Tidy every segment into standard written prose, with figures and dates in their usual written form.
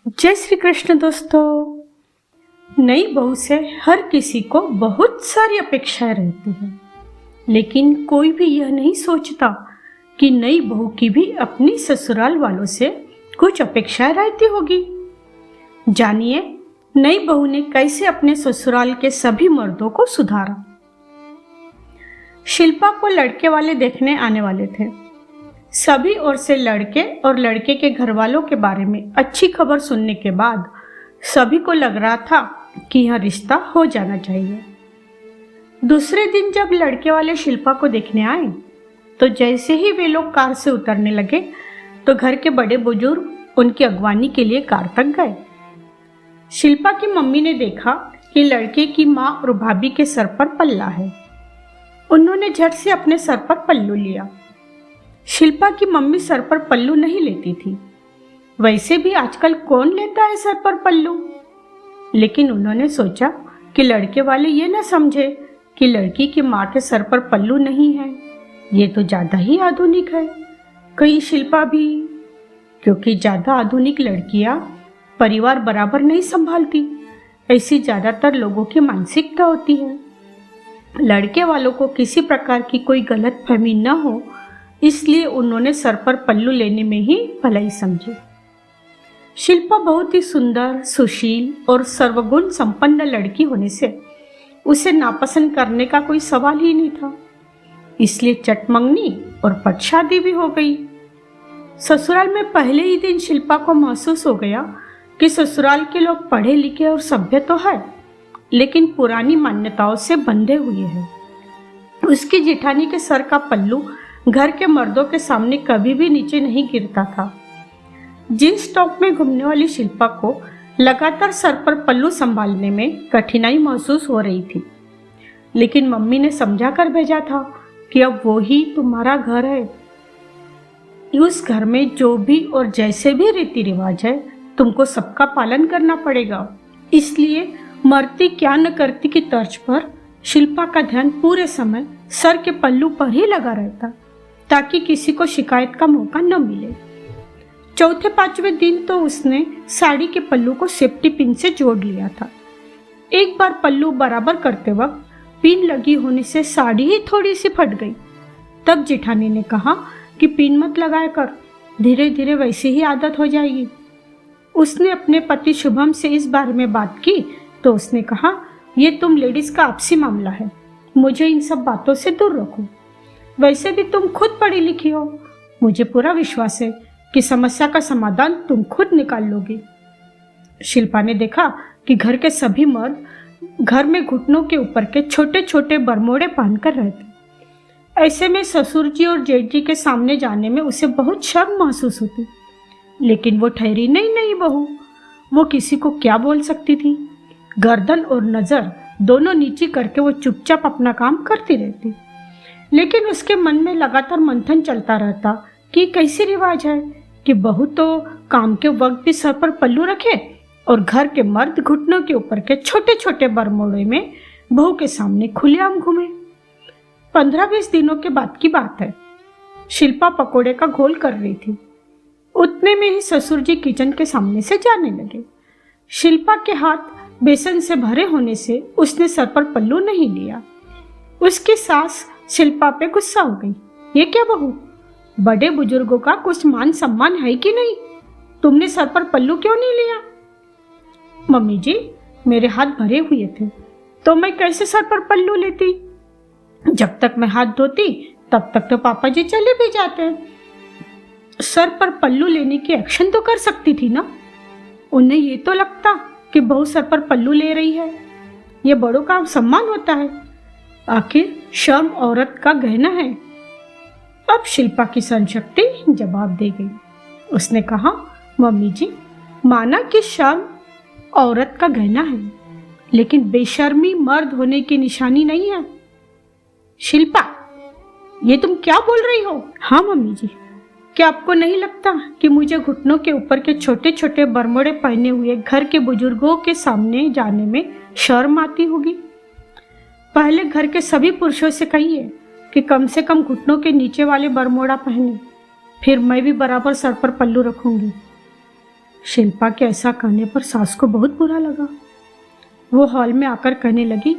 जय श्री कृष्ण दोस्तों। नई बहू से हर किसी को बहुत सारी अपेक्षाएं रहती हैं, लेकिन कोई भी यह नहीं सोचता कि नई बहू की भी अपनी ससुराल वालों से कुछ अपेक्षाएं रहती होगी। जानिए नई बहू ने कैसे अपने ससुराल के सभी मर्दों को सुधारा। शिल्पा को लड़के वाले देखने आने वाले थे। सभी ओर से लड़के और लड़के के घर वालों के बारे में अच्छी खबर सुनने के बाद सभी को लग रहा था कि यह रिश्ता हो जाना चाहिए। दूसरे दिन जब लड़के वाले शिल्पा को देखने आए तो जैसे ही वे लोग कार से उतरने लगे तो घर के बड़े बुजुर्ग उनकी अगवानी के लिए कार तक गए। शिल्पा की मम्मी ने देखा कि लड़के की माँ और भाभी के सर पर पल्ला है। उन्होंने झट से अपने सर पर पल्लू लिया। शिल्पा की मम्मी सर पर पल्लू नहीं लेती थी, वैसे भी आजकल कौन लेता है सर पर पल्लू। लेकिन उन्होंने सोचा कि लड़के वाले ये न समझे कि लड़की की माँ के सर पर पल्लू नहीं है, ये तो ज्यादा ही आधुनिक है। कहीं शिल्पा भी, क्योंकि ज्यादा आधुनिक लड़कियां परिवार बराबर नहीं संभालती, ऐसी ज्यादातर लोगों की मानसिकता होती है। लड़के वालों को किसी प्रकार की कोई गलतफहमी न हो, इसलिए उन्होंने सर पर पल्लू लेने में ही भलाई समझी। शिल्पा बहुत ही सुंदर, सुशील और सर्वगुण संपन्न लड़की होने से उसे नापसंद करने का कोई सवाल ही नहीं था। इसलिए चटमंगनी और पट शादी भी हो गई। ससुराल में पहले ही दिन शिल्पा को महसूस हो गया कि ससुराल के लोग पढ़े लिखे और सभ्य तो है, लेकिन पुरानी मान्यताओं से बंधे हुए हैं। उसकी जेठानी के सर का पल्लू घर के मर्दों के सामने कभी भी नीचे नहीं गिरता था। जींस टॉप में घूमने वाली शिल्पा को लगातार सर पर पल्लू संभालने में कठिनाई महसूस हो रही थी, लेकिन मम्मी ने समझा कर भेजा था कि अब वो ही तुम्हारा घर है। उस घर में जो भी और जैसे भी रीति रिवाज है तुमको सबका पालन करना पड़ेगा। इसलिए मरती क्या न करती की तर्ज पर शिल्पा का ध्यान पूरे समय सर के पल्लू पर ही लगा रहता, ताकि किसी को शिकायत का मौका न मिले। चौथे पांचवें दिन तो उसने साड़ी के पल्लू को सेफ्टी पिन से जोड़ लिया था। एक बार पल्लू बराबर करते वक्त पिन लगी होने से साड़ी ही थोड़ी सी फट गई। तब जेठानी ने कहा कि पिन मत लगाया कर, धीरे धीरे वैसे ही आदत हो जाएगी। उसने अपने पति शुभम से इस बारे में बात की तो उसने कहा, ये तुम लेडीज का आपसी मामला है, मुझे इन सब बातों से दूर रखो। वैसे भी तुम खुद पढ़ी लिखी हो, मुझे पूरा विश्वास है कि समस्या का समाधान तुम खुद निकाल लोगे। शिल्पा ने देखा कि घर के सभी मर्द घर में घुटनों के ऊपर के छोटे छोटे बरमोड़े पहनकर रहते। ऐसे में ससुर जी और जेठ जी के सामने जाने में उसे बहुत शर्म महसूस होती, लेकिन वो ठहरी नई बहू, वो किसी को क्या बोल सकती थी। गर्दन और नजर दोनों नीची करके वो चुपचाप अपना काम करती रहती, लेकिन उसके मन में लगातार मंथन चलता रहता कि कैसी रिवाज है कि बहू तो काम के वक्त भी सर पर पल्लू रखे और घर के मर्द घुटनों के ऊपर के छोटे छोटे बरमोड़े में बहू के सामने खुलेआम घूमे। 15-20 दिनों के बाद की बात है। शिल्पा पकोड़े का घोल कर रही थी। उतने में ही ससुर जी किचन के सामने से जाने लगे। शिल्पा के हाथ बेसन से भरे होने से उसने सर पर पल्लू नहीं लिया। उसकी सास शिल्पा पे गुस्सा हो गई। ये क्या बहू, बड़े बुजुर्गों का कुछ मान सम्मान है कि नहीं? तुमने सर पर पल्लू क्यों नहीं लिया? मम्मी जी, मेरे हाथ भरे हुए थे तो मैं कैसे सर पर पल्लू लेती? जब तक मैं हाथ धोती तब तक तो पापा जी चले भी जाते। सर पर पल्लू लेने की एक्शन तो कर सकती थी ना। उन्हें ये तो लगता कि बहू सर पर पल्लू ले रही है, ये बड़ों का सम्मान होता है। आखिर शर्म औरत का गहना है। अब शिल्पा की सहनशक्ति जवाब दे गई। उसने कहा, मम्मी जी, माना कि शर्म औरत का गहना है, लेकिन बेशर्मी मर्द होने की निशानी नहीं है। शिल्पा, ये तुम क्या बोल रही हो? हाँ मम्मी जी, क्या आपको नहीं लगता कि मुझे घुटनों के ऊपर के छोटे छोटे बरमोड़े पहने हुए घर के बुजुर्गों के सामने जाने में शर्म आती होगी? पहले घर के सभी पुरुषों से कहिए कि कम से कम घुटनों के नीचे वाले बरमोड़ा पहने, फिर मैं भी बराबर सर पर पल्लू रखूंगी। शिल्पा के ऐसा कहने पर सास को बहुत बुरा लगा। वो हॉल में आकर कहने लगी,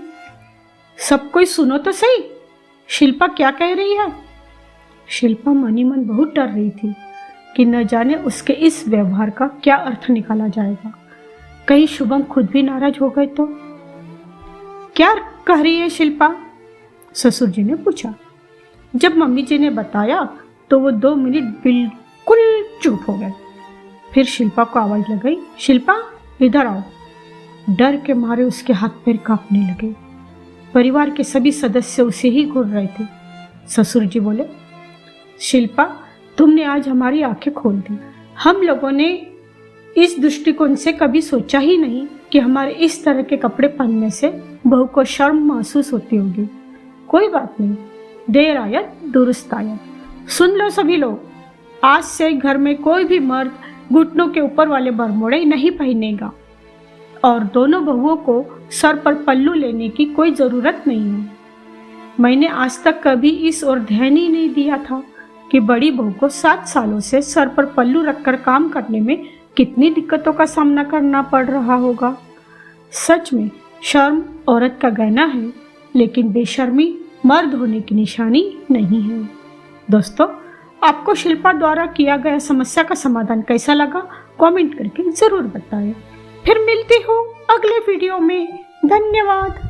सब कोई सुनो तो सही, शिल्पा क्या कह रही है। शिल्पा मन ही मन बहुत डर रही थी कि न जाने उसके इस व्यवहार का क्या अर्थ निकाला जाएगा। कहीं शुभम खुद भी नाराज हो गए तो। क्या कह रही है शिल्पा? ससुर जी ने पूछा। जब मम्मी जी ने बताया तो वो 2 मिनट बिल्कुल चुप हो गए। फिर शिल्पा को आवाज लगाई, शिल्पा इधर आओ। डर के मारे उसके हाथ पैर कांपने लगे। परिवार के सभी सदस्य उसे ही घूर रहे थे। ससुर जी बोले, शिल्पा तुमने आज हमारी आंखें खोल दी। हम लोगों ने इस दृष्टिकोण से कभी सोचा ही नहीं कि हमारे इस तरह के कपड़े पहनने से बहू को शर्म महसूस होती होगी। कोई बात नहीं, देर आयत दुरुस्त आयत। सुन लो सभी लोग, आज से घर में कोई भी मर्द घुटनों के ऊपर वाले बरमोड़े नहीं पहनेगा और दोनों बहुओं को सर पर पल्लू लेने की कोई जरूरत नहीं है। मैंने आज तक कभी इस ओर ध्यान ही नहीं दिया था कि बड़ी बहू को 7 सालों से सर पर पल्लू रखकर काम करने में कितनी दिक्कतों का सामना करना पड़ रहा होगा। सच में शर्म औरत का गहना है, लेकिन बेशर्मी मर्द होने की निशानी नहीं है। दोस्तों, आपको शिल्पा द्वारा किया गया समस्या का समाधान कैसा लगा, कमेंट करके जरूर बताएं। फिर मिलती हूँ अगले वीडियो में। धन्यवाद।